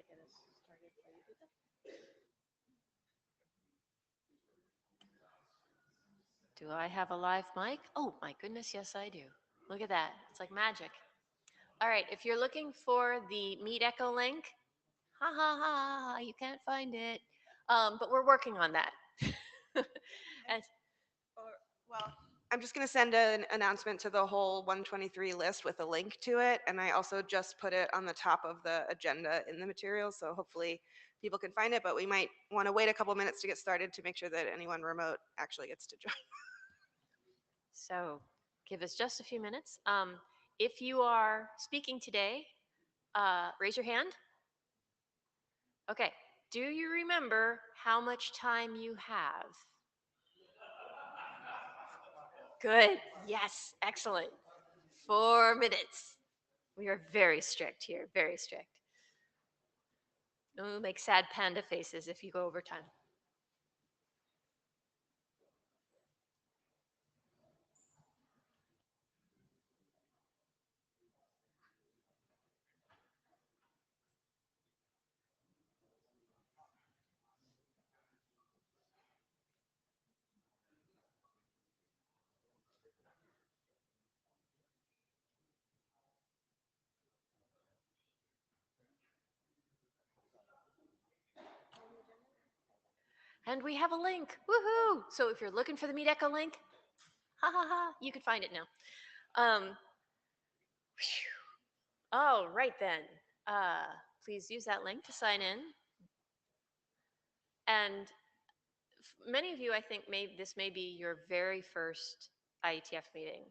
I get us started? Are you good? Do I have a live mic? Oh my goodness, yes I do. Look at that. It's like magic. All right, if you're looking for the Meet Echo link, ha ha ha, you can't find it. But we're working on that. And Well, I'm just going to send an announcement to the whole 123 list with a link to it. And I also just put it on the top of the agenda in the materials. So hopefully people can find it, but we might want to wait a couple minutes to get started to make sure that anyone remote actually gets to join. so give us just a few minutes. If you are speaking today, raise your hand. Okay. Do you remember how much time you have? Good. Yes. Excellent. 4 minutes. We are very strict here. Very strict. We'll make sad panda faces if you go over time. And we have a link. Woohoo! So if you're looking for the Meet Echo link, ha ha ha, you can find it now. All right then. Uh, Please use that link to sign in. And many of you, I think, this may be your very first IETF meeting.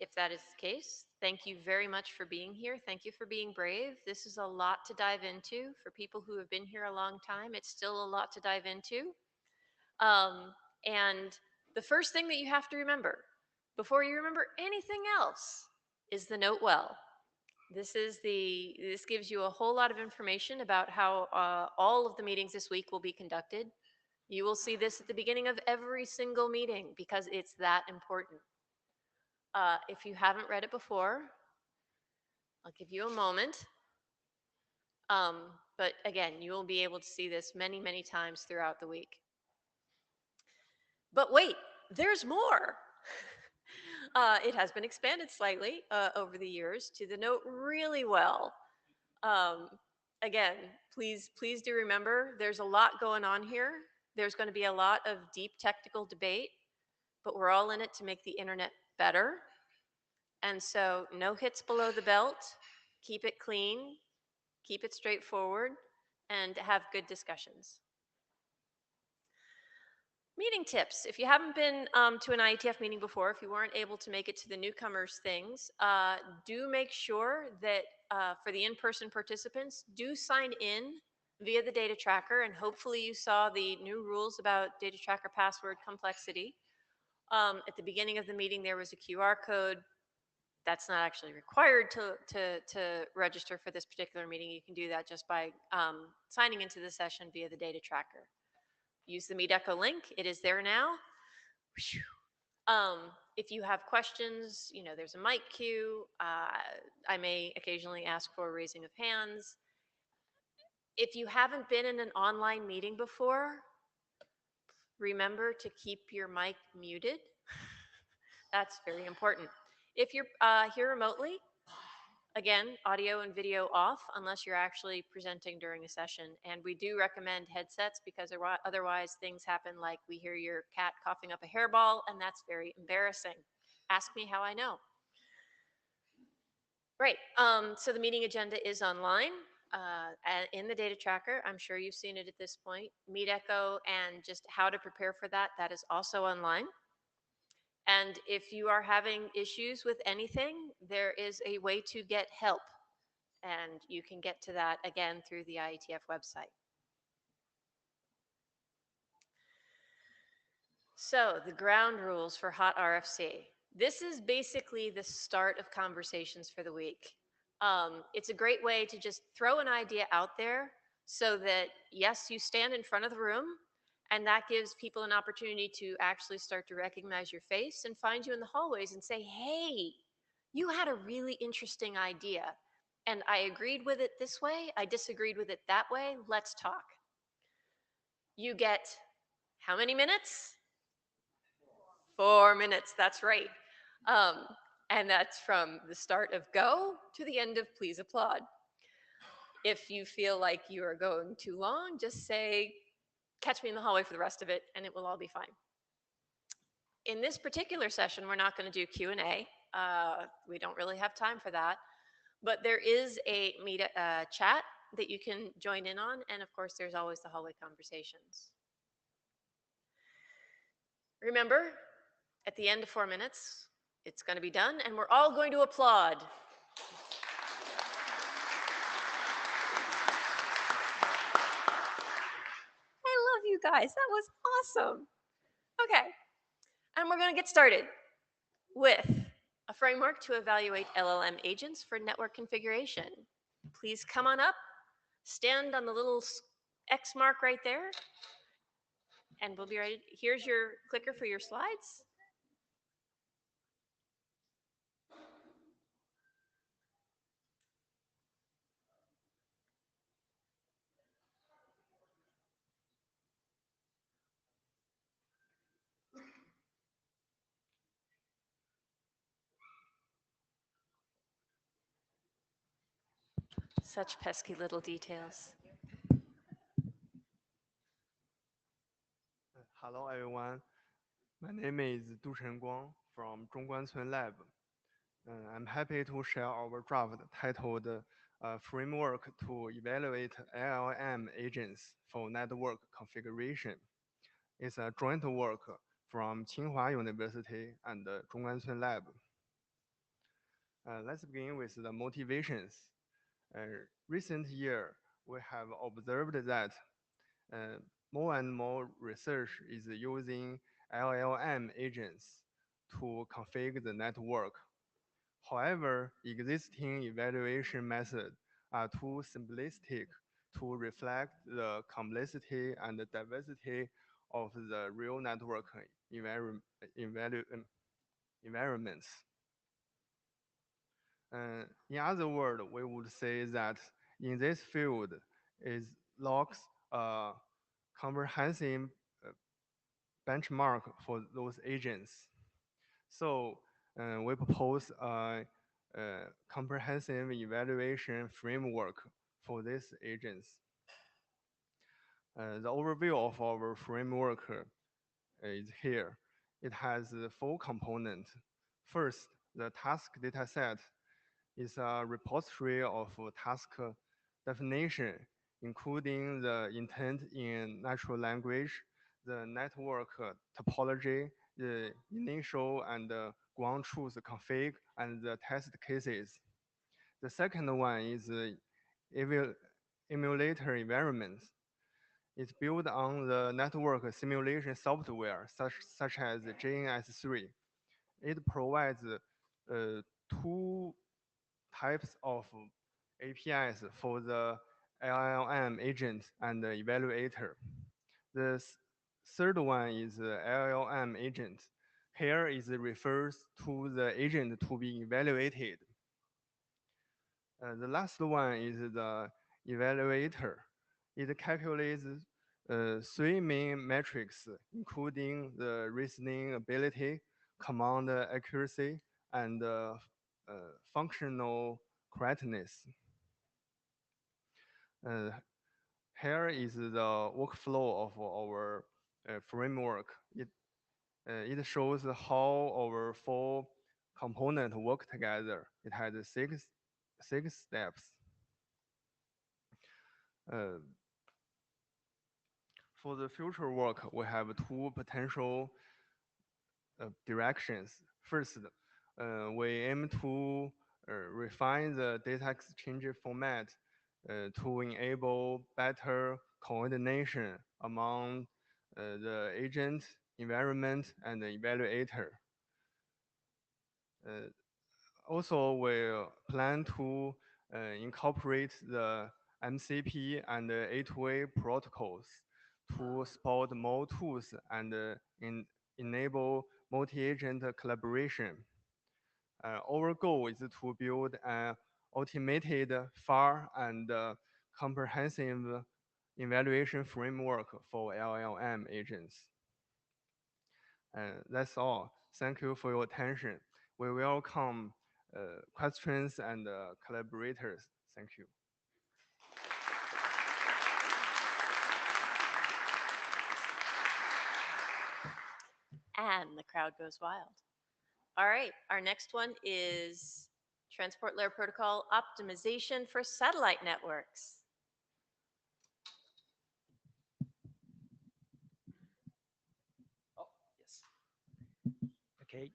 If that is the case, thank you very much for being here. Thank you for being brave. This is a lot to dive into. For people who have been here a long time, it's still a lot to dive into. And the first thing that you have to remember before you remember anything else is the note well. This gives you a whole lot of information about how all of the meetings this week will be conducted. You will see this at the beginning of every single meeting because it's that important. If you haven't read it before, I'll give you a moment. But again, you will be able to see this many, many times throughout the week. But wait, there's more. It has been expanded slightly over the years to the note really well. Um, Again, please do remember there's a lot going on here. There's going to be a lot of deep technical debate, but we're all in it to make the internet better. And so no hits below the belt. Keep it clean, keep it straightforward, and have good discussions. Meeting tips. If you haven't been to an IETF meeting before, if you weren't able to make it to the newcomers things, do make sure that for the in-person participants, do sign in via the data tracker, and hopefully you saw the new rules about data tracker password complexity. At the beginning of the meeting, there was a QR code. That's not actually required to register for this particular meeting. You can do that just by signing into the session via the data tracker. Use the Meet Echo link. It is there now. If you have questions, there's a mic queue. I may occasionally ask for a raising of hands. If you haven't been in an online meeting before, remember to keep your mic muted. That's very important. If you're here remotely, again, audio and video off unless you're actually presenting during a session. And we do recommend headsets because otherwise things happen like we hear your cat coughing up a hairball, and that's very embarrassing. Ask me how I know. Right, so the meeting agenda is online in the data tracker. I'm sure you've seen it at this point. Meet Echo and just how to prepare for that, that is also online. And if you are having issues with anything, there is a way to get help. And you can get to that again through the IETF website. So the ground rules for HOTRFC. This is basically the start of conversations for the week. It's a great way to just throw an idea out there so that, yes, you stand in front of the room, and that gives people an opportunity to actually start to recognize your face and find you in the hallways and say, hey, you had a really interesting idea. and I agreed with it this way, I disagreed with it that way, let's talk. You get how many minutes? 4 minutes, that's right. Um, and that's from the start of go to the end of please applaud. If you feel like you are going too long, just say, catch me in the hallway for the rest of it, and it will all be fine. In this particular session, we're not going to do Q&A. We don't really have time for that. But there is a chat that you can join in on, and of course, there's always the hallway conversations. Remember, at the end of 4 minutes, it's going to be done, and we're all going to applaud. I love you guys. That was awesome. Okay, and we're going to get started with a framework to evaluate LLM agents for network configuration. Please come on up, stand on the little X mark right there, and we'll be ready. Here's your clicker for your slides. Such pesky little details. Hello everyone, my name is Du Guang from Zhongguancun Lab. I'm happy to share our draft titled Framework to Evaluate LLM Agents for Network Configuration. It's a joint work from Tsinghua University and Zhongguancun Lab. Let's begin with the motivations. Recent year, we have observed that uh, more and more research is using LLM agents to configure the network. However, existing evaluation methods are too simplistic to reflect the complexity and the diversity of the real network environments. In other words, we would say that in this field is lacks a comprehensive benchmark for those agents. So we propose a comprehensive evaluation framework for these agents. The overview of our framework is here. It has 4 components. First, the task dataset is a repository of task definition, including the intent in natural language, the network topology, the initial and ground truth config, and the test cases. The second one is the emulator environments. It's built on the network simulation software, such as JNS3. It provides 2 types of APIs for the LLM agent and the evaluator. The third one is the LLM agent. Here is refers to the agent to be evaluated. The last one is the evaluator. It calculates 3 main metrics, including the reasoning ability, command accuracy, and functional correctness. Uh, Here is the workflow of our framework. It shows how our 4 components work together. It has 6 steps. Uh, for the future work, we have 2 potential directions. First, we aim to refine the data exchange format to enable better coordination among the agent, environment, and the evaluator. Also, we plan to incorporate the MCP and the A2A protocols to support more tools and enable multi-agent collaboration. Our goal is to build a automated, fair, and comprehensive evaluation framework for LLM agents. And that's all. Thank you for your attention. We welcome questions and collaborators. Thank you. And the crowd goes wild. All right, our next one is Transport Layer Protocol Optimization for Satellite Networks. Oh, yes. Okay.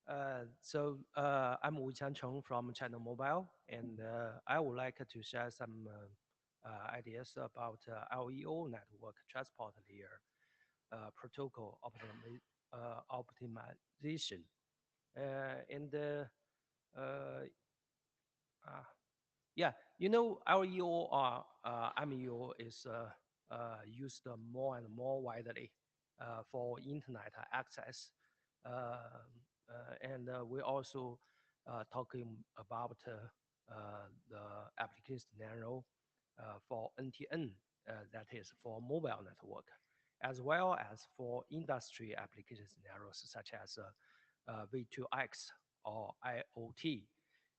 I'm Wu Qiancheng from China Mobile, and I would like to share some ideas about LEO network transport layer protocol optimization. And uh, yeah, LEO or MEO is used more and more widely for internet access. And we also talking about the application scenario for NTN, that is for mobile network, as well as for industry application scenarios such as V2X or IoT.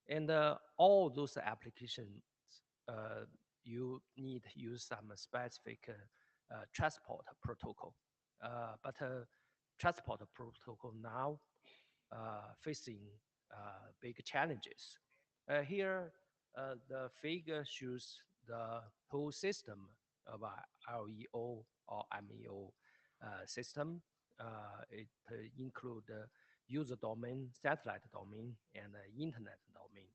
And all those applications, you need to use some specific transport protocol. But transport protocol now facing big challenges. Here, the figure shows the whole system of LEO or MEO system. It include user domain, satellite domain, and internet domain.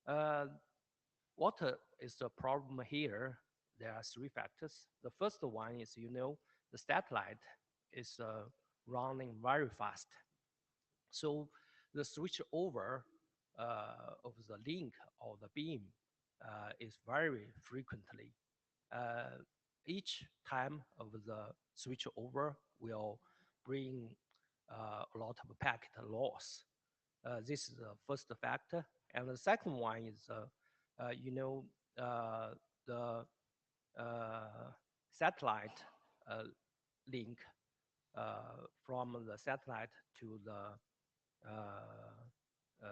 Uh, what is the problem here? There are three factors. The first one is, the satellite is running very fast. So the switch over of the link or the beam is very frequently. Uh, each time of the switch over will bring a lot of packet loss. This is the first factor. And the second one is, the satellite link from the satellite to the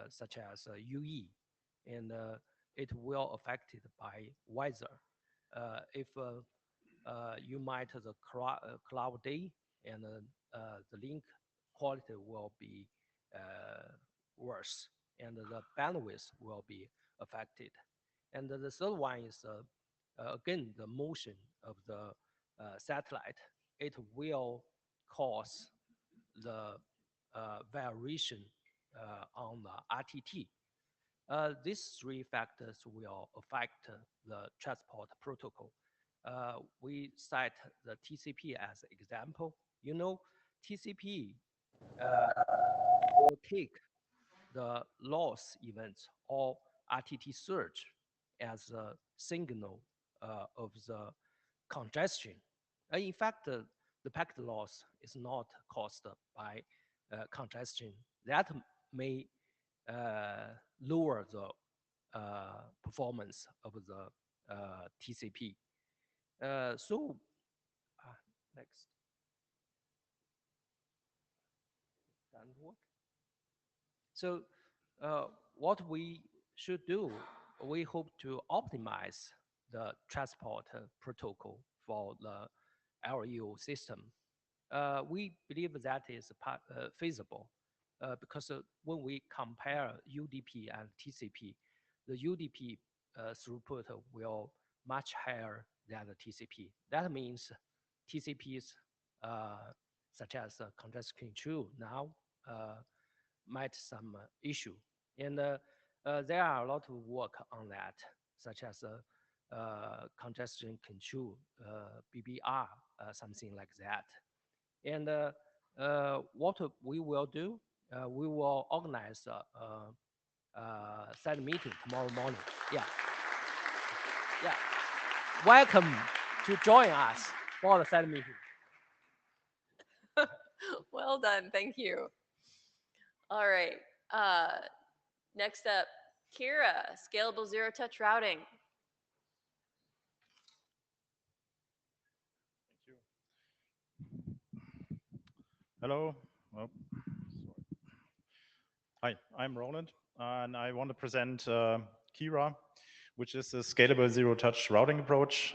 such as UE, and it will affected by weather. If you might the cloudy, and the link quality will be worse, and the bandwidth will be affected. And the third one is again the motion of the satellite. It will cause the variation on the RTT. These three factors will affect the transport protocol. We cite the TCP as example. TCP will take the loss events or RTT surge as a signal of the congestion. In fact, the packet loss is not caused by congestion. That may lower the performance of the TCP. Next. Doesn't work. So what we should do, we hope to optimize the transport protocol for the LEO system. We believe that is feasible because when we compare UDP and TCP, the UDP throughput will much higher than the TCP. That means TCPs such as congestion control now might some issue. And there are a lot of work on that, such as congestion control, BBR, something like that. And what we will do, we will organize a side meeting tomorrow morning. Yeah. Yeah. Welcome to join us for the side meeting. Well done, thank you. All right, next up, Kira, scalable zero-touch routing. Hello. Oh, sorry. Hi, I'm Roland, and I want to present Kira, which is a scalable zero-touch routing approach.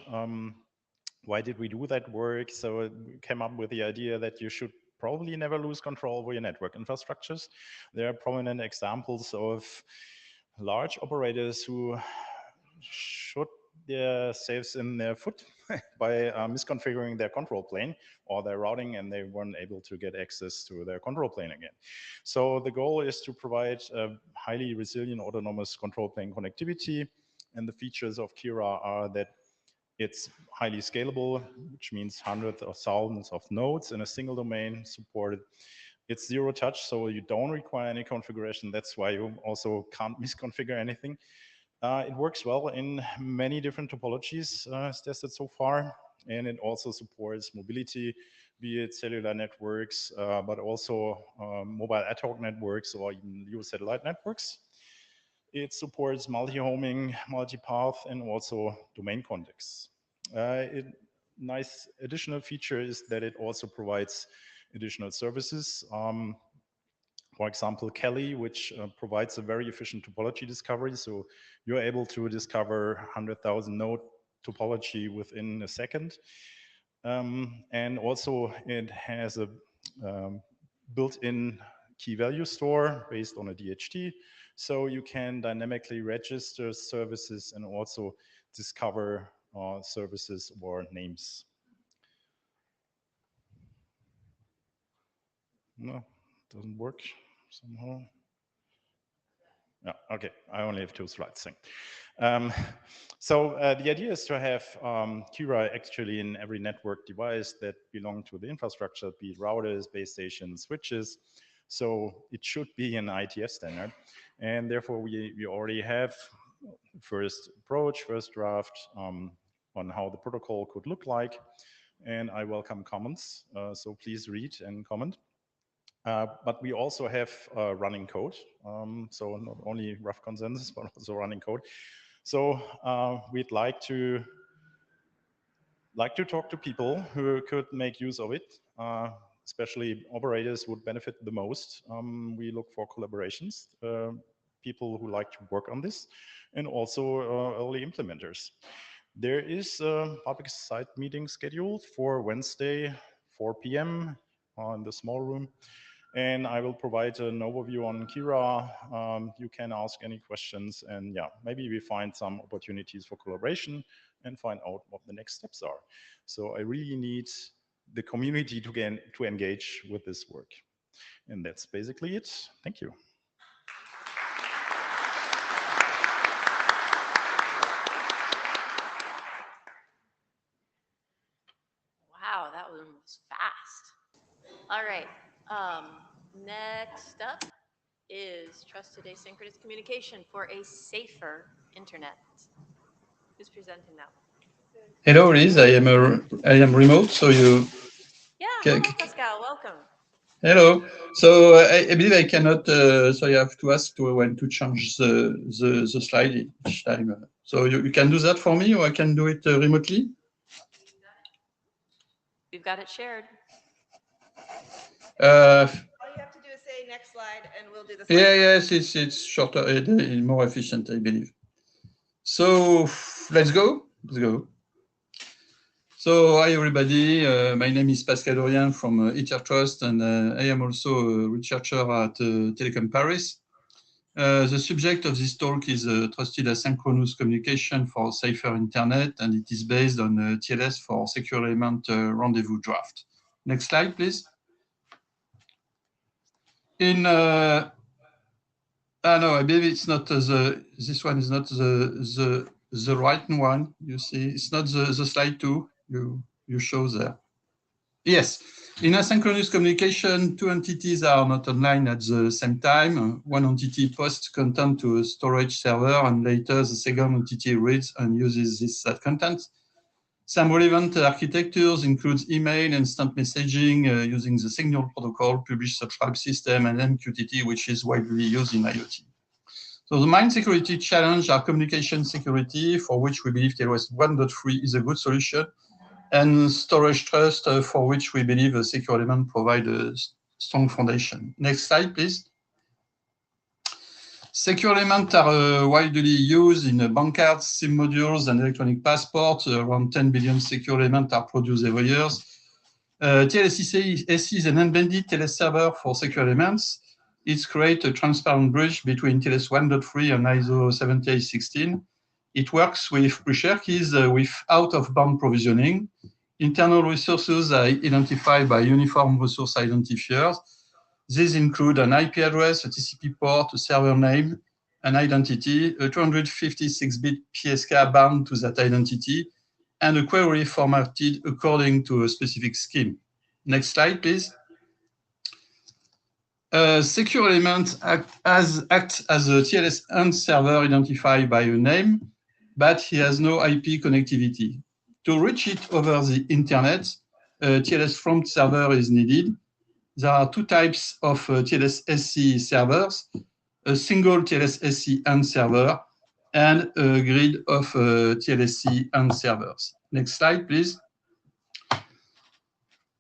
Why did we do that work? So we came up with the idea that you should probably never lose control over your network infrastructures. There are prominent examples of large operators who shot their saves in their foot by misconfiguring their control plane or their routing, and they weren't able to get access to their control plane again. So the goal is to provide a highly resilient autonomous control plane connectivity, and the features of Kira are that it's highly scalable, which means hundreds of thousands of nodes in a single domain supported. It's zero touch, so you don't require any configuration. That's why you also can't misconfigure anything. It works well in many different topologies as tested so far, and it also supports mobility, be it cellular networks, but also mobile ad hoc networks or even LEO satellite networks. It supports multi-homing, multi-path, and also domain contexts. Nice additional feature is that it also provides additional services. For example, Kelly, which provides a very efficient topology discovery. So you're able to discover 100,000 node topology within a second. And also it has a built-in key value store based on a DHT. So you can dynamically register services and also discover services or names. No, doesn't work somehow. Yeah, okay, I only have 2 slides. So the idea is to have Kira actually in every network device that belong to the infrastructure, be it routers, base stations, switches. So it should be an IETF standard. And therefore we already have first approach, first draft on how the protocol could look like. And I welcome comments, so please read and comment. But we also have running code, so not only rough consensus, but also running code. So we'd like to talk to people who could make use of it, especially operators would benefit the most. We look for collaborations, people who like to work on this, and also early implementers. There is a public site meeting scheduled for Wednesday, 4 p.m. in the small room. And I will provide an overview on Kira. You can ask any questions, and yeah, maybe we find some opportunities for collaboration and find out what the next steps are. So I really need the community to engage with this work. And that's basically it. Thank you. Wow, that one was fast. All right. Next up is trusted asynchronous communication for a safer internet. Who's presenting that one? Hello, Liz. I am remote, so you. Yeah, hello, Pascal. Welcome. Hello. So I believe I cannot. So you have to ask when to change the slide each time. So you can do that for me, or I can do it remotely. We've got it shared. All you have to do is say next slide, and we'll do the slide. Yeah, yes, it's shorter, more efficient, I believe. So let's go. Let's go. So hi everybody, my name is Pascal Aurien from HOTRFC, and I am also a researcher at Telecom Paris. The subject of this talk is trusted asynchronous communication for safer internet, and it is based on TLS for secure element rendezvous draft. Next slide, please. No, I believe it's not this one is not the right one. You see, it's not the slide 2 you show there. Yes, in asynchronous communication, 2 entities are not online at the same time. One entity posts content to a storage server, and later the second entity reads and uses that content. Some relevant architectures include email, instant messaging using the Signal protocol, publish subscribe system, and MQTT, which is widely used in IoT. So the main security challenge are communication security, for which we believe TLS 1.3 is a good solution, and storage trust, for which we believe a secure element provide a strong foundation. Next slide, please. Secure elements are widely used in bank cards, SIM modules, and electronic passports. Around 10 billion secure elements are produced every year. TLS is an embedded TLS server for secure elements. It creates a transparent bridge between TLS 1.3 and ISO 7816. It works with pre-share keys with out-of-band provisioning. Internal resources are identified by uniform resource identifiers. These include an IP address, a TCP port, a server name, an identity, a 256-bit PSK bound to that identity, and a query formatted according to a specific scheme. Next slide, please. Secure element acts as a TLS end server identified by a name, but he has no IP connectivity. To reach it over the internet, a TLS front server is needed. There are two types of TLS-SC servers, a single TLS-SC end server and a grid of TLS-C end servers. Next slide, please.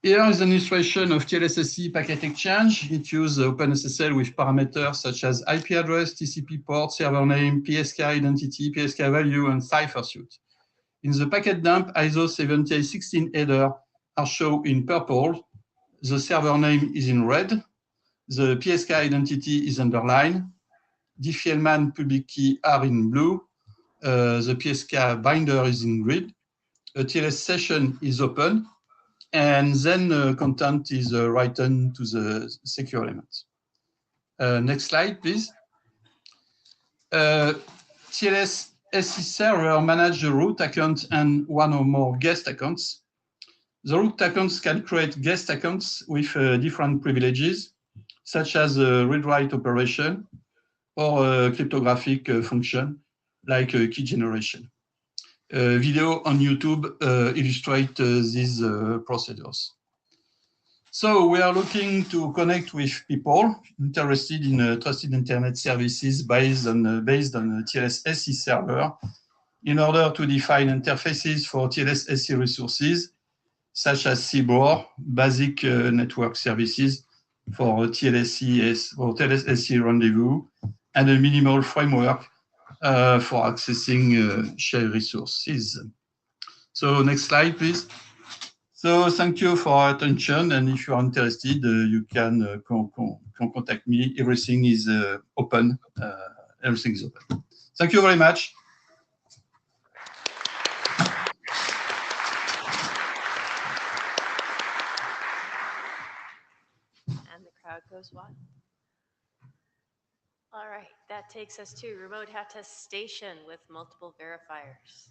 Here is an illustration of TLS-SC packet exchange. It uses OpenSSL with parameters such as IP address, TCP port, server name, PSK identity, PSK value, and cipher suite. In the packet dump, ISO 7816 header are shown in purple. The server name is in red. The PSK identity is underlined. diffie-Hellman public key are in blue. The PSK binder is in green. A TLS session is open. And then content is written to the secure element. Next slide, please. TLS SC server manage the root account and one or more guest accounts. The root accounts can create guest accounts with different privileges, such as a read-write operation or a cryptographic function like key generation. Video on YouTube illustrate these procedures. So we are looking to connect with people interested in trusted internet services based on TLS-SC server in order to define interfaces for TLS-SC resources, such as CBOR, basic network services for TLS-SC rendezvous, and a minimal framework for accessing shared resources. So next slide, please. So thank you for your attention, and if you are interested, you can contact me. Everything is open. Everything is open. Thank you very much. And the crowd goes wild. All right, that takes us to remote attestation with multiple verifiers.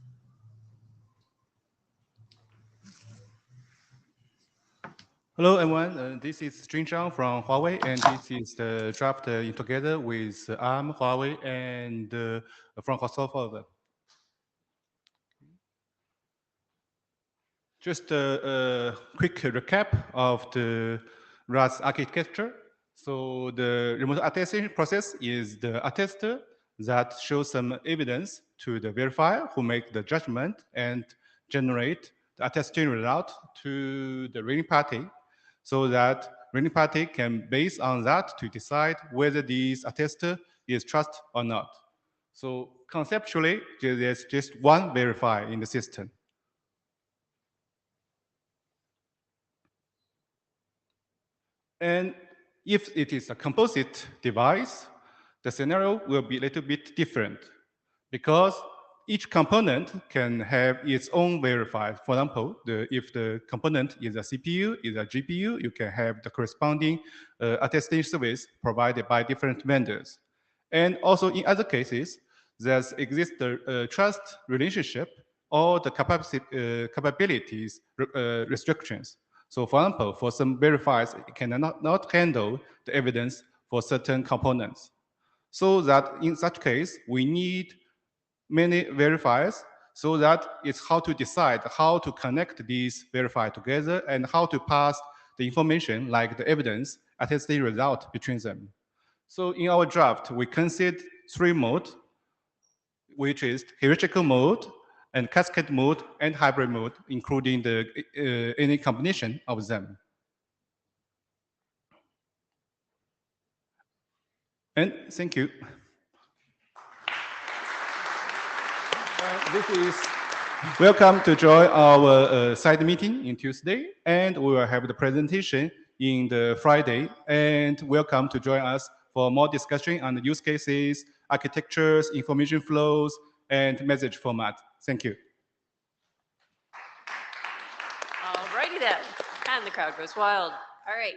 Hello, everyone. This is String Zhang from Huawei, and this is the draft together with ARM, Huawei, and from Kosovo. Just a quick recap of the RAS architecture. So the remote attestation process is the attester that shows some evidence to the verifier who make the judgment and generate the attestation result to the reading party, so that reading party can, based on that, to decide whether this attester is trust or not. So conceptually, there's just one verifier in the system. And if it is a composite device, the scenario will be a little bit different, because each component can have its own verifier. For example, if the component is a CPU, is a GPU, you can have the corresponding attestation service provided by different vendors. And also in other cases, there exists the trust relationship or the capabilities restrictions. So for example, for some verifiers, it cannot handle the evidence for certain components. So that in such case, we need many verifiers, so that it's how to decide how to connect these verifiers together and how to pass the information like the evidence attestation result between them. So in our draft, we consider three modes, which is hierarchical mode and cascade mode and hybrid mode, including the any combination of them. And thank you. This is welcome to join our side meeting in Tuesday, and we will have the presentation in the Friday. And welcome to join us for more discussion on the use cases, architectures, information flows, and message format. Thank you. Alrighty then. And the crowd goes wild. All right.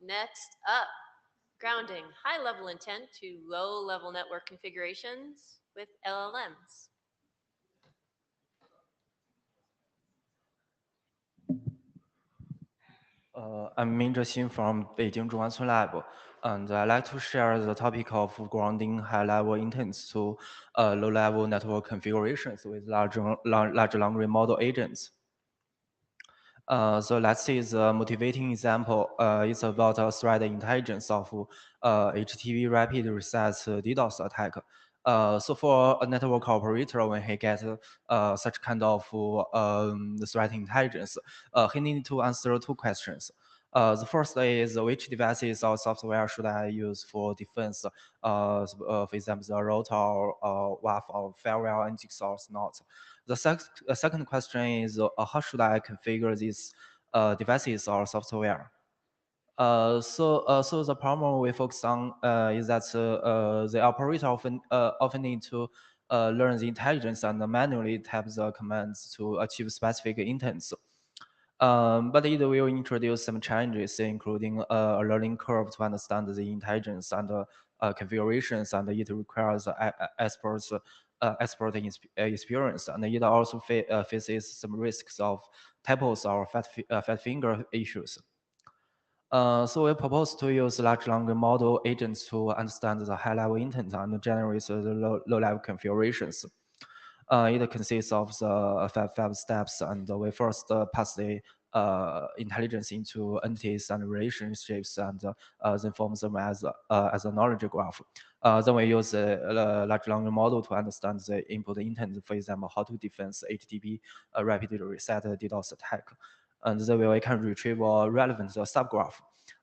Next up, grounding high-level intent to low-level network configurations with LLMs. I'm Minzhe Xin from Beijing Zhongguancun Lab, and I'd like to share the topic of grounding high-level intents to low-level network configurations with large language model agents. So let's see the motivating example. It's about a threat intelligence of HTTP rapid reset DDoS attack. So for a network operator, when he gets such kind of threat intelligence, he needs to answer two questions. The first is which devices or software should I use for defense? For example, the router or WAF or firewall nginx or not. The second question is how should I configure these devices or software? So the problem we focus on is that the operator often need to learn the intelligence and manually type the commands to achieve specific intents. But it will introduce some challenges, including a learning curve to understand the intelligence and configurations, and it requires experts experience, and it also faces some risks of typos or fat finger issues. So we propose to use large language model agents to understand the high-level intent and generate the low-level configurations. It consists of the five steps, and we first pass the intelligence into entities and relationships, and then form them as a knowledge graph. Then we use a large language model to understand the input intent, for example, how to defend HTTP rapid reset DDoS attack. And then we can retrieve a relevant subgraph.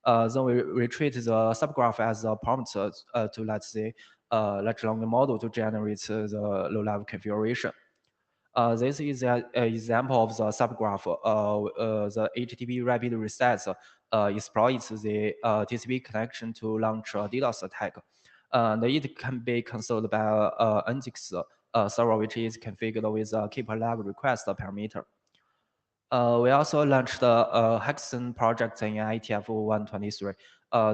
Then we retrieve the subgraph as a prompt to let the large language model to generate the low-level configuration. This is an example of the subgraph. The HTTP rapid reset exploits the TCP connection to launch a DDoS attack. And it can be controlled by nginx server, which is configured with a keep alive request parameter. We also launched the Hexagon project in IETF 123.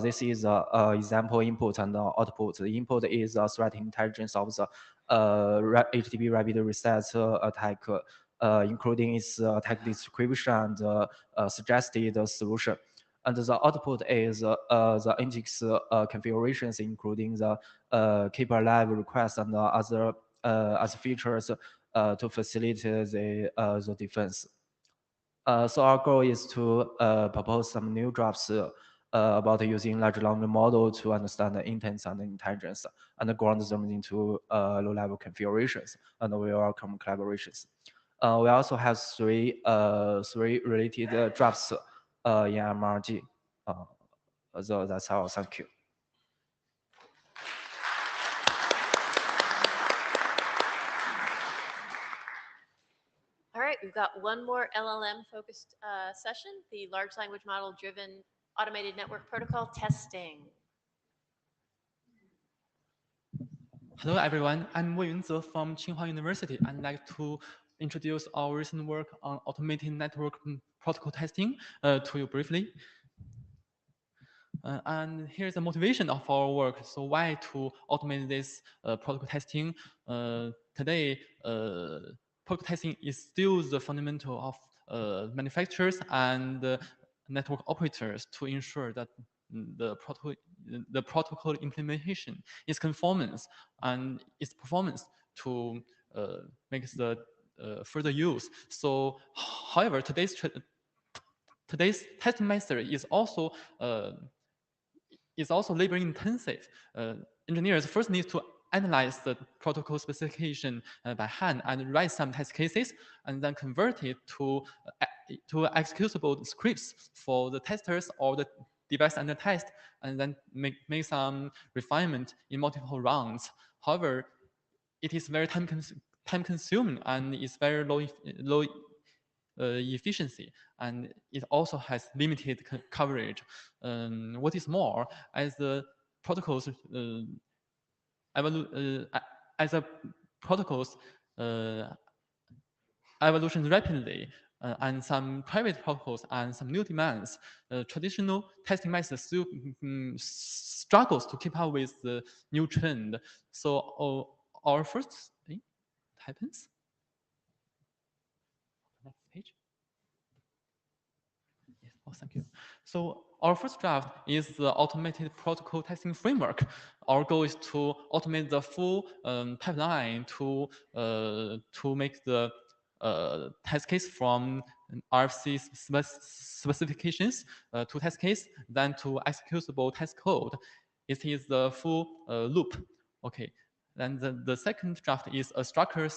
This is an example input and output. The input is a threat intelligence of the HTTP rapid reset attack, including its attack description and suggested solution. And the output is the nginx configurations, including the keep alive request and other features to facilitate the defense. So our goal is to propose some new drafts about using large language model to understand the intents and the intelligence and ground them into low-level configurations, and we welcome collaborations. We also have three related drafts in MRG. So that's all. Thank you. All right, we've got one more LLM-focused session, the large language model-driven automated network protocol testing. Hello, everyone. I'm Wei Yunze from Tsinghua University. I'd like to introduce our recent work on automated network protocol testing to you briefly. And here's the motivation of our work. So why to automate this protocol testing? Today, protocol testing is still the fundamental of manufacturers and network operators to ensure that the protocol implementation is conformance and its performance to make the further use. So, however, today's testing method is also labor intensive. engineers first need to analyze the protocol specification by hand and write some test cases, and then convert it to executable scripts for the testers or the device under test, and then make some refinement in multiple rounds. However, it is very time consuming and it's very low efficiency, and it also has limited coverage. What is more, as the protocols evolution rapidly, and some private protocols and some new demands, traditional testing methods still struggles to keep up with the new trend. So our first it happens. Next page. Yes. Oh, thank you. So our first draft is the automated protocol testing framework. Our goal is to automate the full pipeline to make the test case from RFC specifications to test case, then to executable test code. It is the full loop. Okay. Then the second draft is a structured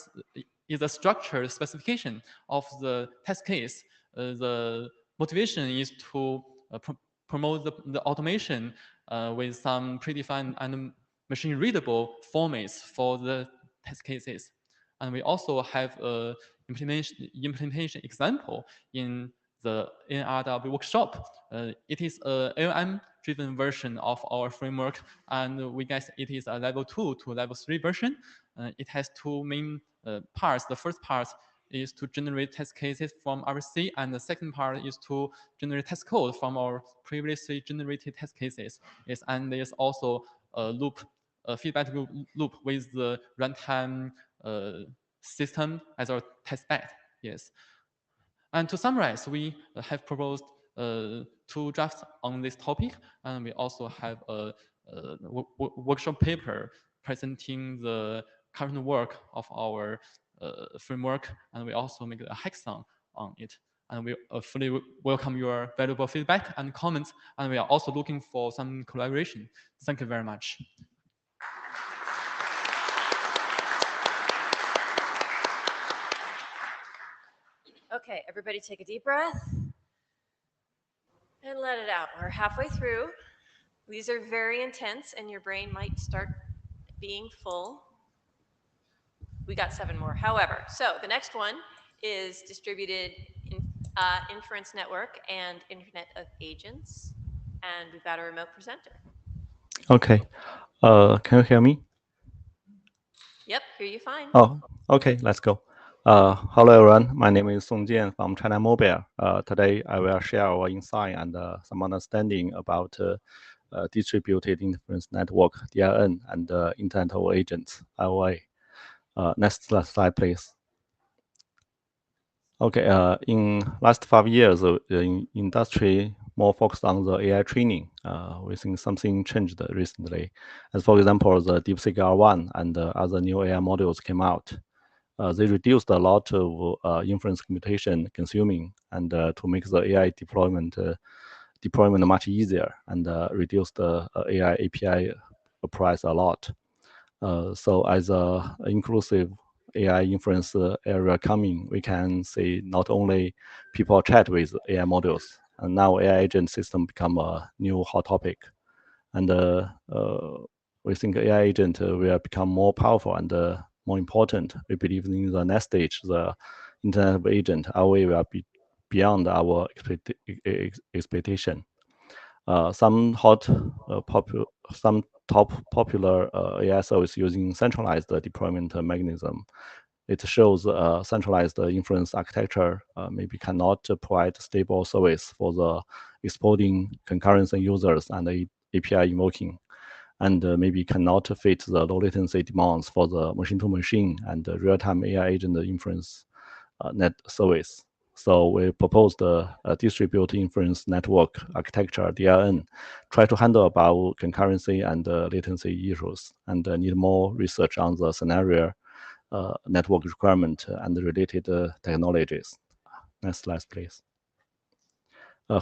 specification of the test case. The motivation is to promote the automation with some predefined and machine-readable formats for the test cases. And we also have a implementation example in the NRW workshop. It is a LM-driven version of our framework, and we guess it is a level 2 to level 3 version. It has two main parts. The first part is to generate test cases from RFC, and the second part is to generate test code from our previously generated test cases. Yes, and there's also a loop, a feedback loop with the runtime system as our test bed. Yes. And to summarize, we have proposed 2 drafts on this topic, and we also have a workshop paper presenting the current work of our framework, and we also make a hackathon on it. And we fully welcome your valuable feedback and comments, and we are also looking for some collaboration. Thank you very much. Okay, everybody take a deep breath and let it out. We're halfway through. These are very intense and your brain might start being full. We got 7 more. However, so the next one is distributed inference network and Internet of Agents. And we've got a remote presenter. Okay. Can you hear me? Yep, hear you fine. Oh, okay, let's go. Hello everyone, my name is Song Jian from China Mobile. Today I will share our insight and some understanding about distributed inference network, DIN, and Internet of Agents, IOA. Next slide, please. Okay, in last 5 years, the industry more focused on the AI training. We think something changed recently. As for example, the DeepSeek R1 and other new AI models came out. They reduced a lot of inference computation consuming, and to make the AI deployment much easier, and reduce the AI API price a lot. So as a inclusive AI inference area coming, we can see not only people chat with AI models, and now AI agent system become a new hot topic. And we think AI agent will become more powerful and more important. We believe in the next stage, the Internet of Agent, IOA will be beyond our expectation. Some top popular AI service using centralized deployment mechanism. It shows centralized inference architecture maybe cannot provide stable service for the exploding concurrency users and the API invoking, and maybe cannot fit the low latency demands for the machine-to-machine and real-time AI agent inference net service. So we proposed a distributed inference network architecture, DIN, try to handle about concurrency and latency issues, and need more research on the scenario network requirement and related technologies. Next slide, please.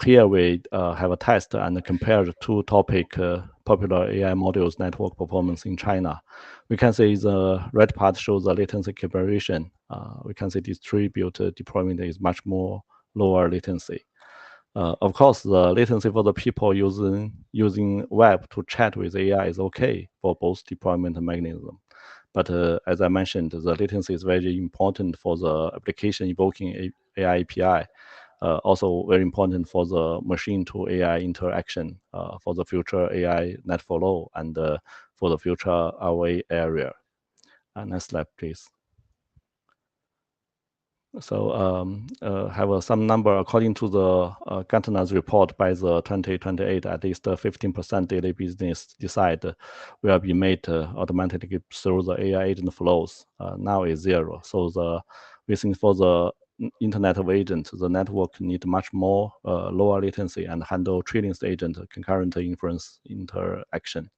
Here we have a test and compared two topic popular AI models network performance in China. We can see the red part shows the latency calibration. We can see distributed deployment is much more lower latency. Of course, the latency for the people using web to chat with AI is okay for both deployment mechanism. But as I mentioned, the latency is very important for the application invoking AI API. Also very important for the machine to AI interaction for the future AI net flow and for the future RA area. Next slide, please. So have some number according to the Gartner's report by the 2028, at least 15% daily business decide will be made automatically through the AI agent flows. Now is 0. So we think for the Internet of Agents, the network need much more lower latency and handle trillions agent concurrent inference interaction.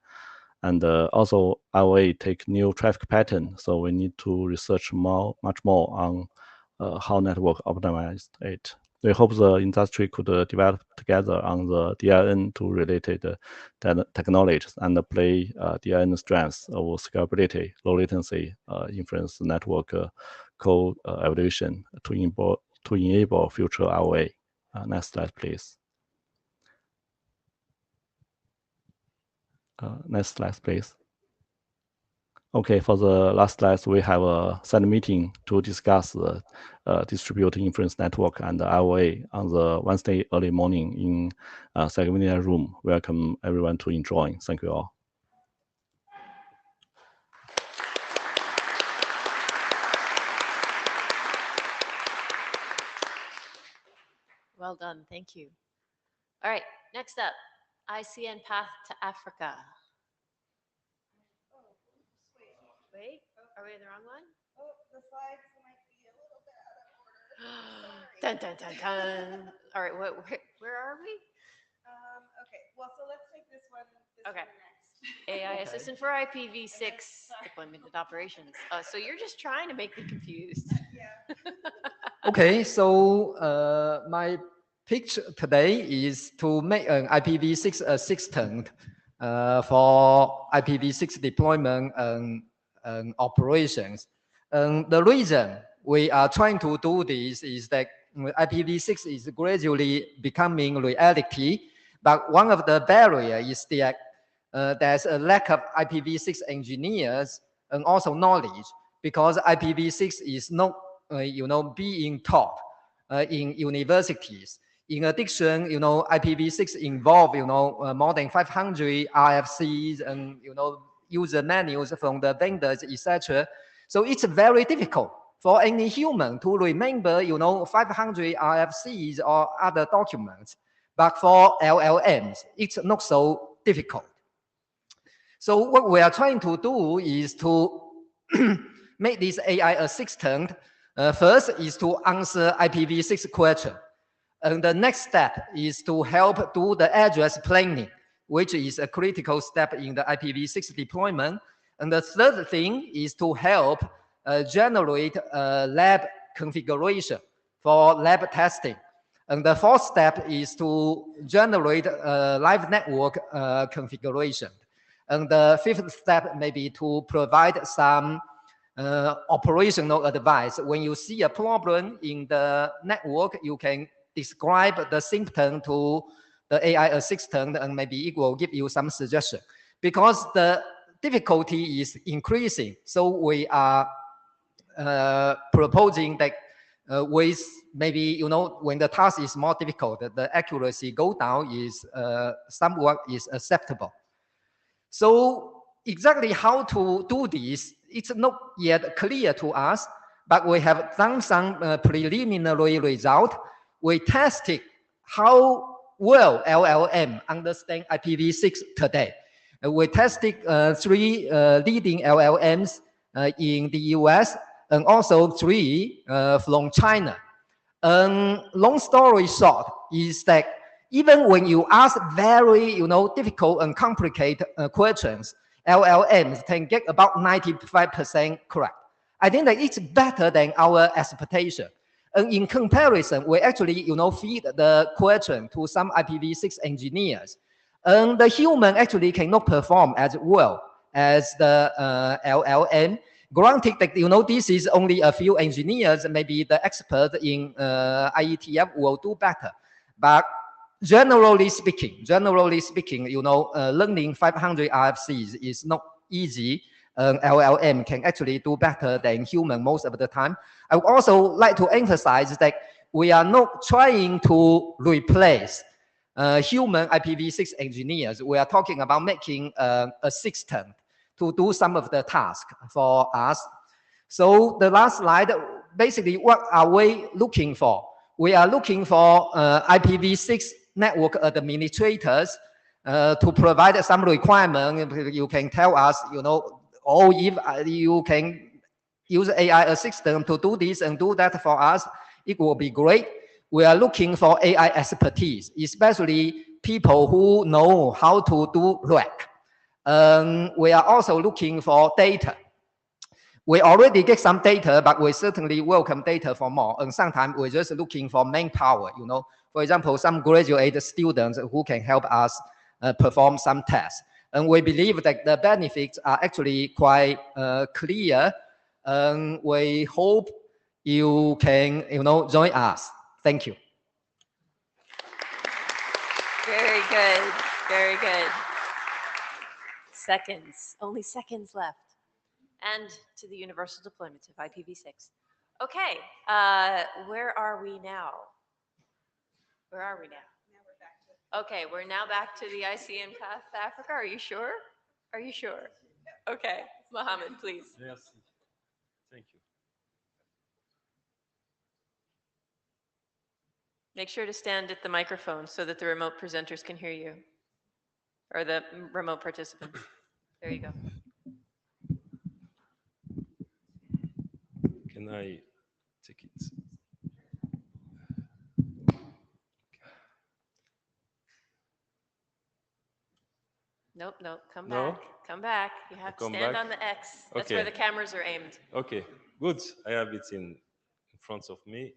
And also ROA take new traffic pattern, so we need to research much more on how network optimized it. We hope the industry could develop together on the DRN to related technologies and play DRN strengths of scalability, low latency, inference network co-evolution to enable future ROA. Next slide, please. Next slide, please. Okay, for the last slide, we have a Senate meeting to discuss the distributed inference network and the ROA on the Wednesday early morning in Sagaminia room. Welcome everyone to join. Thank you all. Well done, thank you. All right, next up, ICN Path to Africa. Wait, are we in the wrong one? Oh, the slides might be a little bit out of order. Dun, dun, dun, dun. All right, where are we? Okay, well, so let's take this one Okay. next. AI assistant for IPv6 deployment and operations. So you're just trying to make me confused. Yeah. Okay, so my pitch today is to make an IPv6 assistant for IPv6 deployment and operations. And the reason we are trying to do this is that IPv6 is gradually becoming reality, but one of the barriers is that there's a lack of IPv6 engineers and also knowledge, because IPv6 is not being taught in universities. In addition, IPv6 involve, more than 500 RFCs and, user manuals from the vendors, etc. So it's very difficult for any human to remember, 500 RFCs or other documents. But for LLMs, it's not so difficult. So what we are trying to do is to make this AI assistant. First is to answer IPv6 question. And the next step is to help do the address planning, which is a critical step in the IPv6 deployment. And the third thing is to help generate lab configuration for lab testing. And the fourth step is to generate live network configuration. And the fifth step may be to provide some operational advice. When you see a problem in the network, you can describe the symptom to the AI assistant, and maybe it will give you some suggestion. Because the difficulty is increasing, so we are proposing that with maybe, when the task is more difficult, the accuracy go down is somewhat is acceptable. So exactly how to do this, it's not yet clear to us, but we have done some preliminary result. We tested how well LLM understand IPv6 today. We tested 3 leading LLMs in the US and also 3 from China. Long story short is that even when you ask very difficult and complicated questions, LLMs can get about 95% correct. I think that it's better than our expectation. And in comparison, we actually, feed the question to some IPv6 engineers. And the human actually cannot perform as well as the LLM. Granted that, this is only a few engineers, maybe the expert in IETF will do better. But generally speaking, learning 500 RFCs is not easy. LLM can actually do better than human most of the time. I would also like to emphasize that we are not trying to replace human IPv6 engineers. We are talking about making a system to do some of the tasks for us. So the last slide, basically what are we looking for? We are looking for IPv6 network administrators to provide some requirement. You can tell us, or if you can use AI assistant to do this and do that for us, it will be great. We are looking for AI expertise, especially people who know how to do RAC. We are also looking for data. We already get some data, but we certainly welcome data for more. And sometimes we're just looking for manpower, For example, some graduate students who can help us perform some tests. And we believe that the benefits are actually quite clear. And we hope you can, join us. Thank you. Very good. Very good. Seconds. Only seconds left. And to the universal deployment of IPv6. Okay. Where are we now? Where are we now? Okay, we're now back to the ICN Path Africa. Are you sure? Are you sure? Okay, Mohammed, please. Yes. Thank you. Make sure to stand at the microphone so that the remote presenters can hear you, or the remote participants. There you go. Can I take it? Nope, nope. Come No? back. Come back. You have to Come stand back? on the X. That's Okay. where the cameras are aimed. Okay, good. I have it in front of me.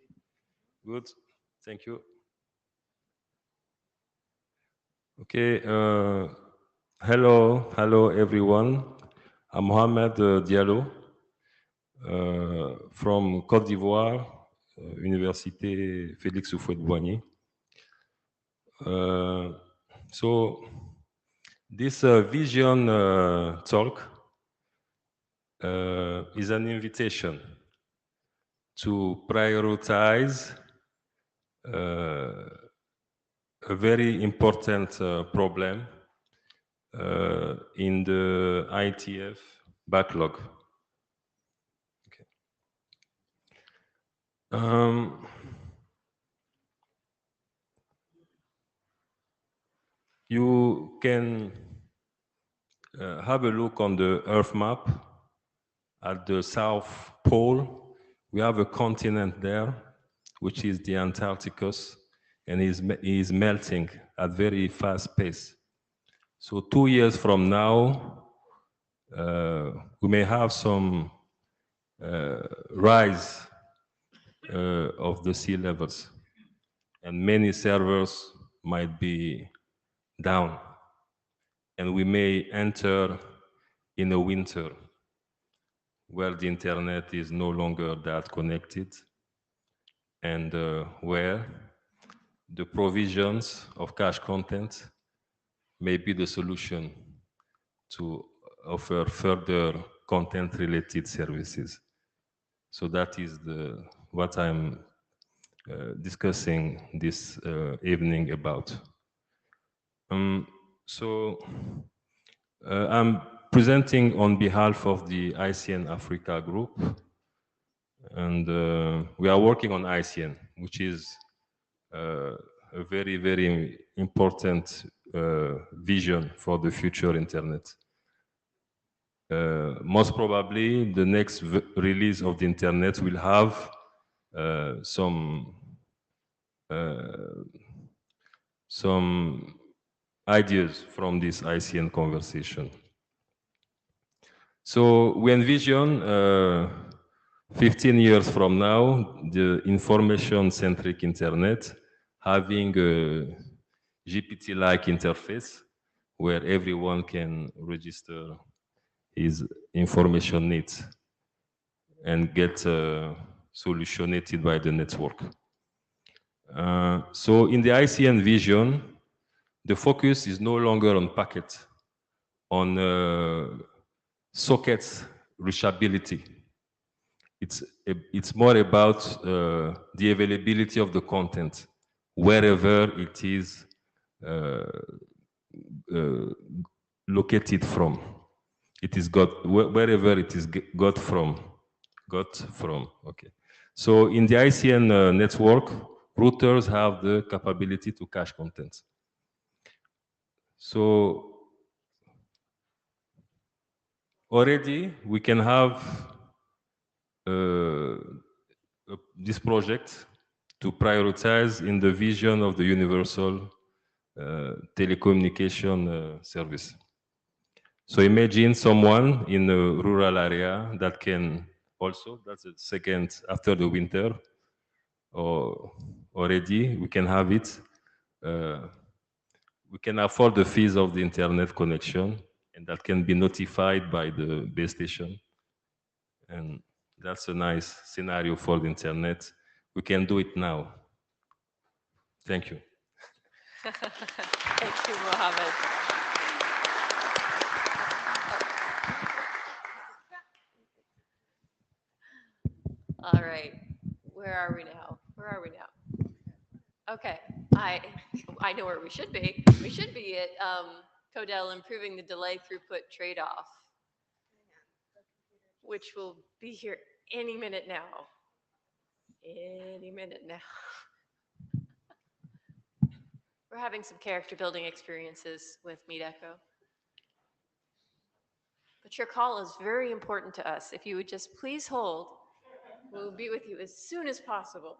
Good. Thank you. Okay. Hello, everyone. I'm Mohamed Diallo from Côte d'Ivoire, Université Félix Houphouët-Boigny. So this vision talk is an invitation to prioritize a very important problem in the IETF backlog. Okay. You can have a look on the Earth map at the South Pole. We have a continent there, which is the Antarcticus, and is melting at very fast pace. So 2 years from now, we may have some rise of the sea levels, and many servers might be down, and we may enter in a winter where the internet is no longer that connected, and where the provisions of cache content may be the solution to offer further content-related services. So that is what I'm discussing this evening about. So I'm presenting on behalf of the ICN Africa group, and we are working on ICN, which is a very, very important vision for the future internet. Most probably, the next release of the internet will have some ideas from this ICN conversation. So we envision 15 years from now, the information-centric internet having a GPT-like interface where everyone can register his information needs and get solutionated by the network. So in the ICN vision, the focus is no longer on packets, on sockets reachability. It's more about the availability of the content wherever it is located from. It is got wherever it is got from. Okay. So in the ICN network, routers have the capability to cache content. So already we can have this project to prioritize in the vision of the universal telecommunication service. So imagine someone in a rural area that can also, that's the second after the winter, or already we can have it. We can afford the fees of the internet connection, and that can be notified by the base station. And that's a nice scenario for the internet. We can do it now. Thank you. Thank you, Mohammed. All right, where are we now? Where are we now? Okay, I know where we should be. We should be at Codel improving the delay throughput trade-off, which will be here any minute now. Any minute now. We're having some character building experiences with Meet Echo. But your call is very important to us. If you would just please hold, we'll be with you as soon as possible.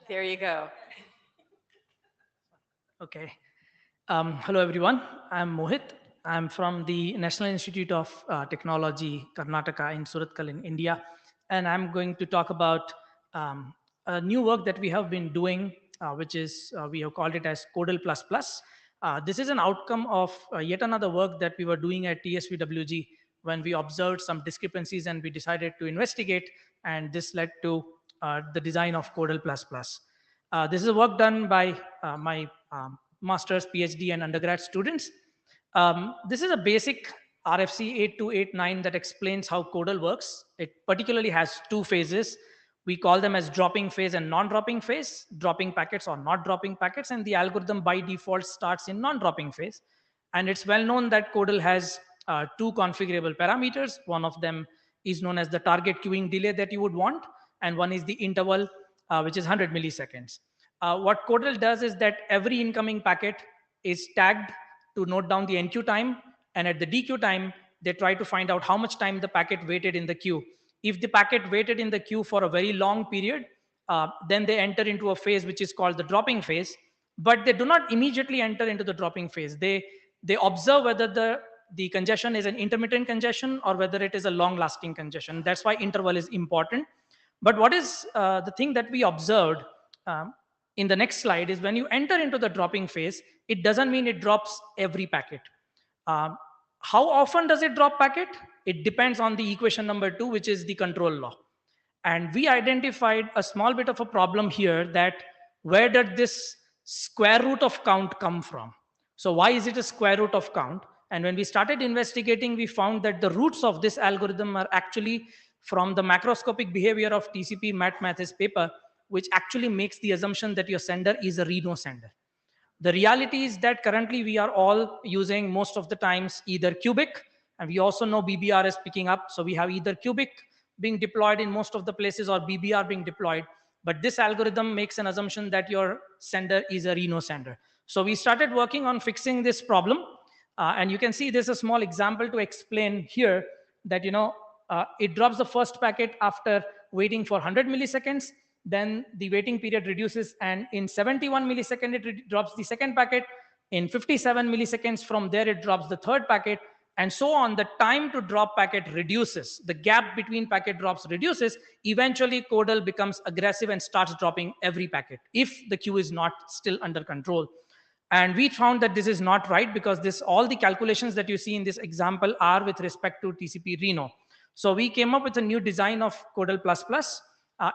There you go. Okay. Hello, everyone. I'm Mohit. I'm from the National Institute of Technology, Karnataka in Surathkal in India. And I'm going to talk about a new work that we have been doing, which is, we have called it as Codel++. This is an outcome of yet another work that we were doing at TSVWG when we observed some discrepancies and we decided to investigate, and this led to the design of Codel++. This is a work done by my master's, PhD, and undergrad students. This is a basic RFC 8289 that explains how Codel works. It particularly has two phases. We call them as dropping phase and non-dropping phase, dropping packets or not dropping packets, and the algorithm by default starts in non-dropping phase. And it's well known that Codel has two configurable parameters. One of them is known as the target queuing delay that you would want, and one is the interval, which is 100 milliseconds. What Codel does is that every incoming packet is tagged to note down the enqueue time, and at the dequeue time, they try to find out how much time the packet waited in the queue. If the packet waited in the queue for a very long period, then they enter into a phase which is called the dropping phase, but they do not immediately enter into the dropping phase. They observe whether the congestion is an intermittent congestion or whether it is a long-lasting congestion. That's why interval is important. But what is the thing that we observed in the next slide is when you enter into the dropping phase, it doesn't mean it drops every packet. How often does it drop packet? It depends on the equation number 2, which is the control law. And we identified a small bit of a problem here, that where did this square root of count come from? So why is it a square root of count? And when we started investigating, we found that the roots of this algorithm are actually from the macroscopic behavior of TCP Math's paper, which actually makes the assumption that your sender is a Reno sender. The reality is that currently we are all using most of the times either cubic, and we also know BBR is picking up. So we have either cubic being deployed in most of the places or BBR being deployed. But this algorithm makes an assumption that your sender is a Reno sender. So we started working on fixing this problem. And you can see there's a small example to explain here that, it drops the first packet after waiting for 100 milliseconds. Then the waiting period reduces, and in 71 milliseconds, it drops the second packet. In 57 milliseconds from there, it drops the third packet, and so on. The time to drop packet reduces. The gap between packet drops reduces. Eventually, Codel becomes aggressive and starts dropping every packet if the queue is not still under control. And we found that this is not right, because all the calculations that you see in this example are with respect to TCP Reno. So we came up with a new design of Codel++.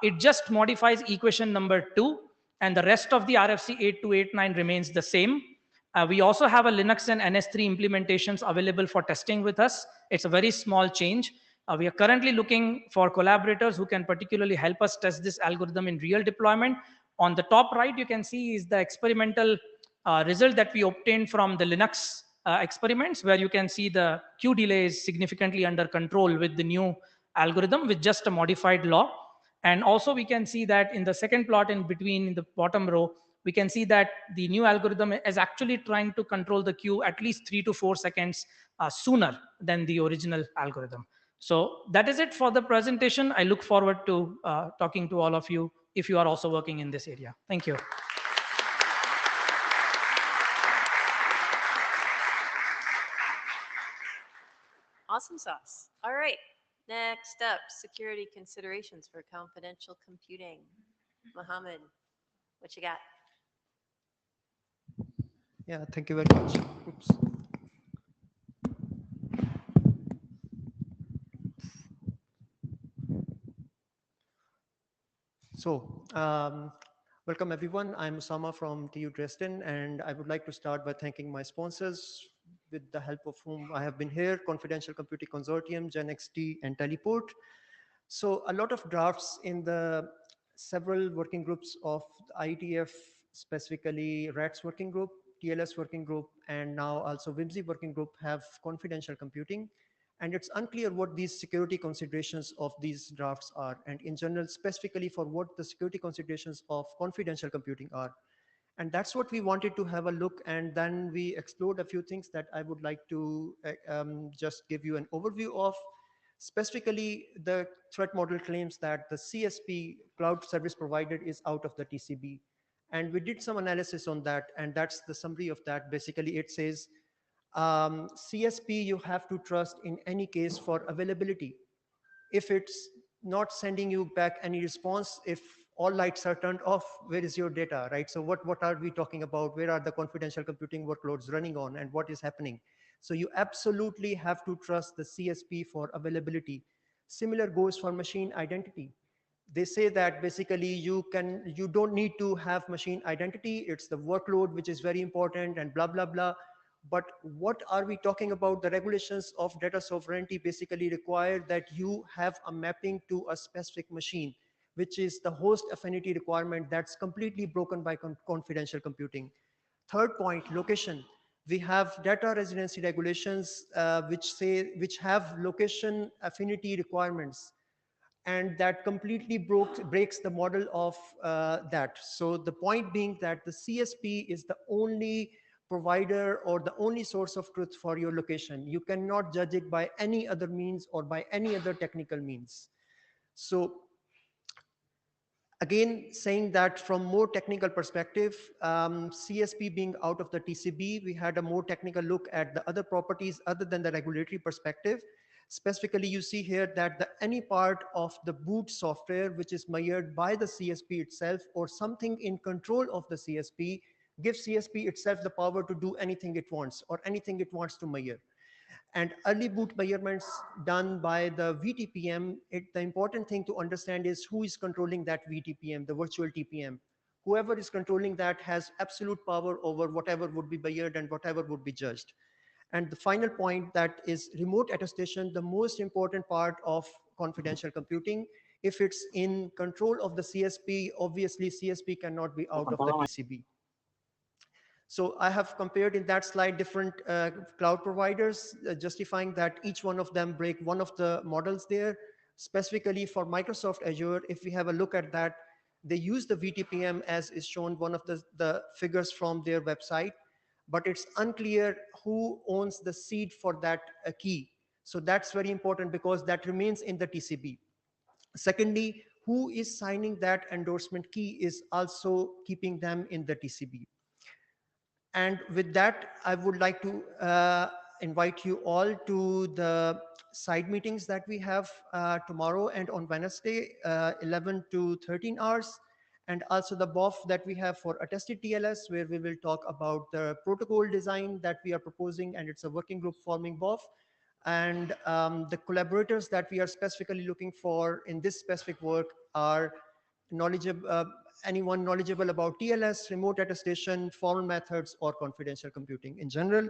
It just modifies equation number 2, and the rest of the RFC 8289 remains the same. We also have a Linux and NS3 implementations available for testing with us. It's a very small change. We are currently looking for collaborators who can particularly help us test this algorithm in real deployment. On the top right, you can see is the experimental result that we obtained from the Linux experiments, where you can see the queue delay is significantly under control with the new algorithm with just a modified law. And also we can see that in the second plot in between, in the bottom row, we can see that the new algorithm is actually trying to control the queue at least 3 to 4 seconds sooner than the original algorithm. So that is it for the presentation. I look forward to talking to all of you if you are also working in this area. Thank you. Awesome sauce. All right. Next up, security considerations for confidential computing. Mohammed, what you got? Yeah, thank you very much. Oops. So, welcome everyone. I'm Osama from TU Dresden, and I would like to start by thanking my sponsors, with the help of whom I have been here: Confidential Computing Consortium, GenXT, and Teleport. So a lot of drafts in the several working groups of IETF, specifically RATS working group, TLS working group, and now also WIMSI working group have confidential computing. And it's unclear what these security considerations of these drafts are, and in general, specifically for what the security considerations of confidential computing are. And that's what we wanted to have a look, and then we explored a few things that I would like to just give you an overview of. Specifically, the threat model claims that the CSP, cloud service provider, is out of the TCB. And we did some analysis on that, and that's the summary of that. Basically, it says, CSP you have to trust in any case for availability. If it's not sending you back any response, if all lights are turned off, where is your data, right? So what are we talking about? Where are the confidential computing workloads running on, and what is happening? So you absolutely have to trust the CSP for availability. Similar goes for machine identity. They say that basically you don't need to have machine identity. It's the workload which is very important, and blah, blah, blah. But what are we talking about? The regulations of data sovereignty basically require that you have a mapping to a specific machine, which is the host affinity requirement that's completely broken by confidential computing. Third point, location. We have data residency regulations which have location affinity requirements, and that completely breaks the model of that. So the point being that the CSP is the only provider or the only source of truth for your location. You cannot judge it by any other means or by any other technical means. So again, saying that from more technical perspective, CSP being out of the TCB, we had a more technical look at the other properties other than the regulatory perspective. Specifically, you see here that any part of the boot software, which is measured by the CSP itself or something in control of the CSP, gives CSP itself the power to do anything it wants or anything it wants to measure. And early boot measurements done by the VTPM, the important thing to understand is who is controlling that VTPM, the virtual TPM. Whoever is controlling that has absolute power over whatever would be measured and whatever would be judged. And the final point, that is remote attestation, the most important part of confidential computing. If it's in control of the CSP, obviously CSP cannot be out of the TCB. So I have compared in that slide different cloud providers, justifying that each one of them break one of the models there. Specifically for Microsoft Azure, if we have a look at that, they use the VTPM as is shown one of the figures from their website, but it's unclear who owns the seed for that key. So that's very important because that remains in the TCB. Secondly, who is signing that endorsement key is also keeping them in the TCB. And with that, I would like to invite you all to the side meetings that we have tomorrow and on Wednesday, 11 to 13 hours, and also the BOF that we have for attested TLS, where we will talk about the protocol design that we are proposing, and it's a working group forming BOF. And the collaborators that we are specifically looking for in this specific work are knowledgeable, anyone knowledgeable about TLS, remote attestation, formal methods, or confidential computing in general.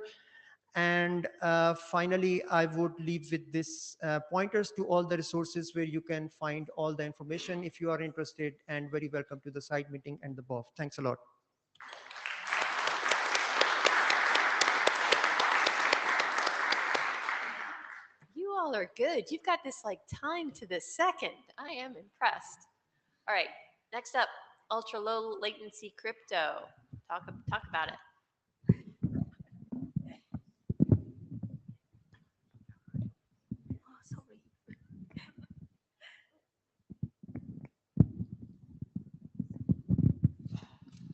And finally, I would leave with this pointers to all the resources where you can find all the information if you are interested, and very welcome to the side meeting and the BOF. Thanks a lot. You all are good. You've got this like time to the second. I am impressed. All right, next up, ultra low latency crypto. Talk about it. Oh, sorry.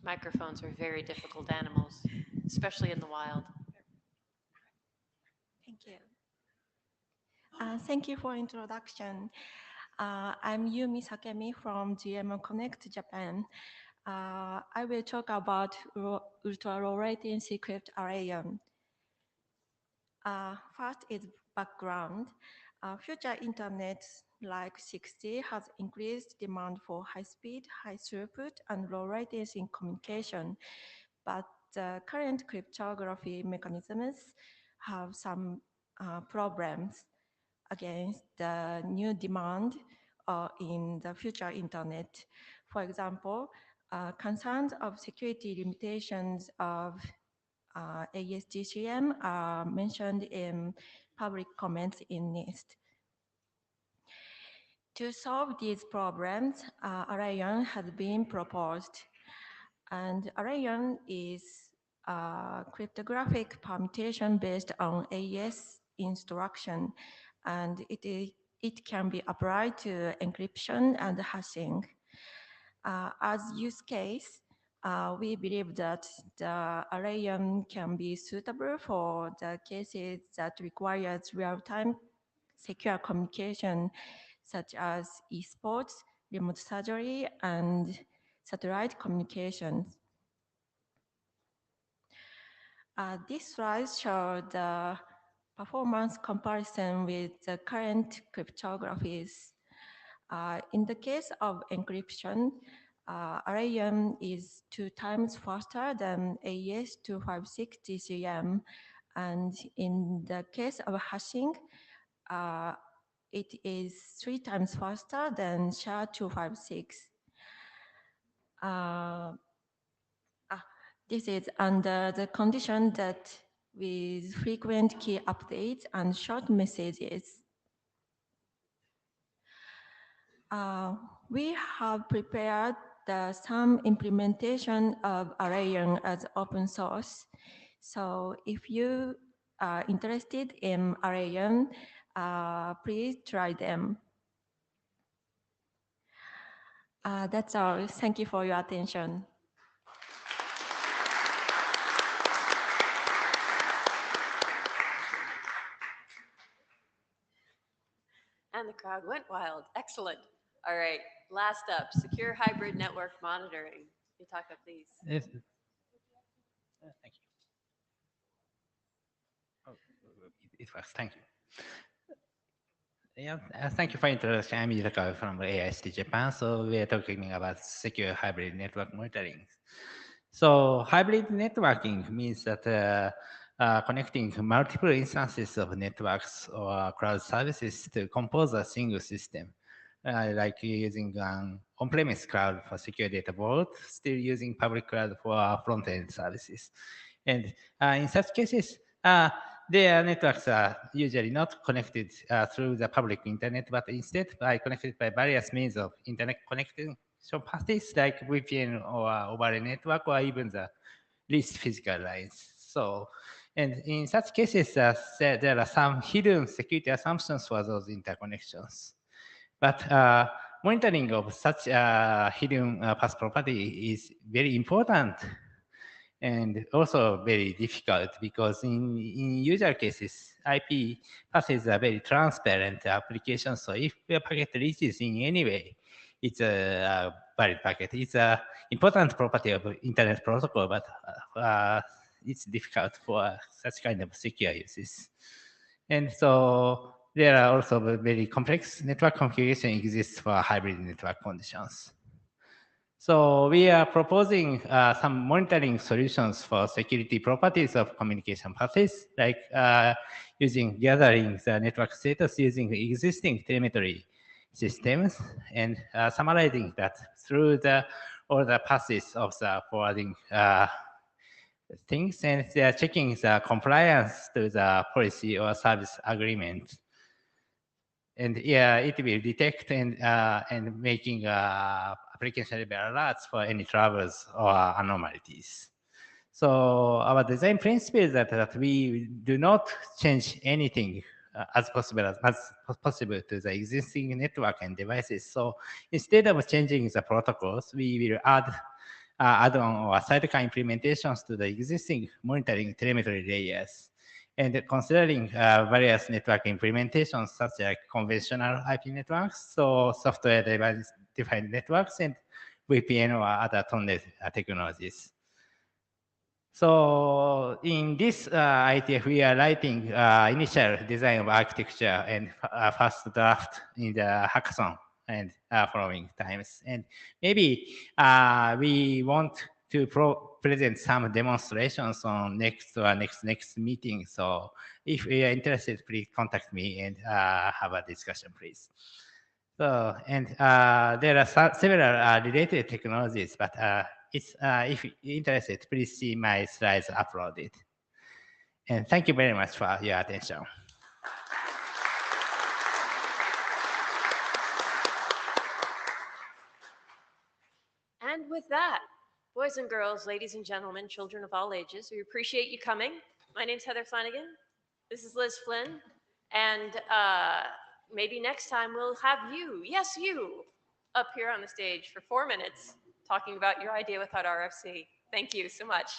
Microphones are very difficult animals, especially in the wild. Thank you. Thank you for introduction. I'm Yumi Sakemi from GMO Connect Japan. I will talk about ultra low latency crypto RAM. First is background. Future internet like 6G has increased demand for high speed, high throughput, and low latency communication. But the current cryptography mechanisms have some problems against the new demand in the future internet. For example, concerns of security limitations of ASGCM are mentioned in public comments in NIST. To solve these problems, Arayon has been proposed. And Arayon is a cryptographic permutation based on AES instruction, and it can be applied to encryption and hashing. As use case, we believe that the Arayon can be suitable for the cases that requires real-time secure communication, such as esports, remote surgery, and satellite communications. This slide shows the performance comparison with the current cryptographies. In the case of encryption, RAM is 2 times faster than AES 256 DCM, and in the case of hashing, it is 3 times faster than SHA 256. This is under the condition that with frequent key updates and short messages. We have prepared some implementation of Arayon as open source. So if you are interested in Arayon, please try them. That's all. Thank you for your attention. And the crowd went wild. Excellent. All right, last up, secure hybrid network monitoring. Yutaka, please. Yes. Thank you. Oh, it works. Thank you. Yeah, thank you for introduction. I'm Yutaka from AIST Japan. So we are talking about secure hybrid network monitoring. So hybrid networking means that connecting multiple instances of networks or cloud services to compose a single system. Like using on-premise cloud for secure data vault, still using public cloud for front-end services. And in such cases, their networks are usually not connected through the public internet, but instead by connected by various means of internet connection parties like VPN or over a network or even the least physical lines. So, and in such cases, there are some hidden security assumptions for those interconnections. But monitoring of such hidden path property is very important. and also very difficult because in usual cases, IP passes a very transparent application. So if your packet reaches in any way, it's a valid packet. It's an important property of internet protocol, but it's difficult for such kind of secure uses. And so there are also very complex network configuration exists for hybrid network conditions. So we are proposing some monitoring solutions for security properties of communication paths, like using gathering the network status using existing telemetry systems and summarizing that through all the passes of the forwarding things, and they are checking the compliance to the policy or service agreement. And yeah, it will detect and making application level alerts for any troubles or anomalies. So our design principle is that we do not change anything as possible to the existing network and devices. So instead of changing the protocols, we will add add-on or sidecar implementations to the existing monitoring telemetry layers. And considering various network implementations such as conventional IP networks, so software-defined networks, and VPN or other tunnel technologies. So in this IETF, we are writing initial design of architecture and first draft in the hackathon and following times. And maybe we want to present some demonstrations on next meeting. So if you are interested, please contact me and have a discussion, please. So, and there are several related technologies, but if you're interested, please see my slides uploaded. And thank you very much for your attention. And with that, boys and girls, ladies and gentlemen, children of all ages, we appreciate you coming. My name's Heather Flanagan. This is Liz Flynn. And maybe next time we'll have you, yes, you, up here on the stage for 4 minutes talking about your idea with HOTRFC. Thank you so much.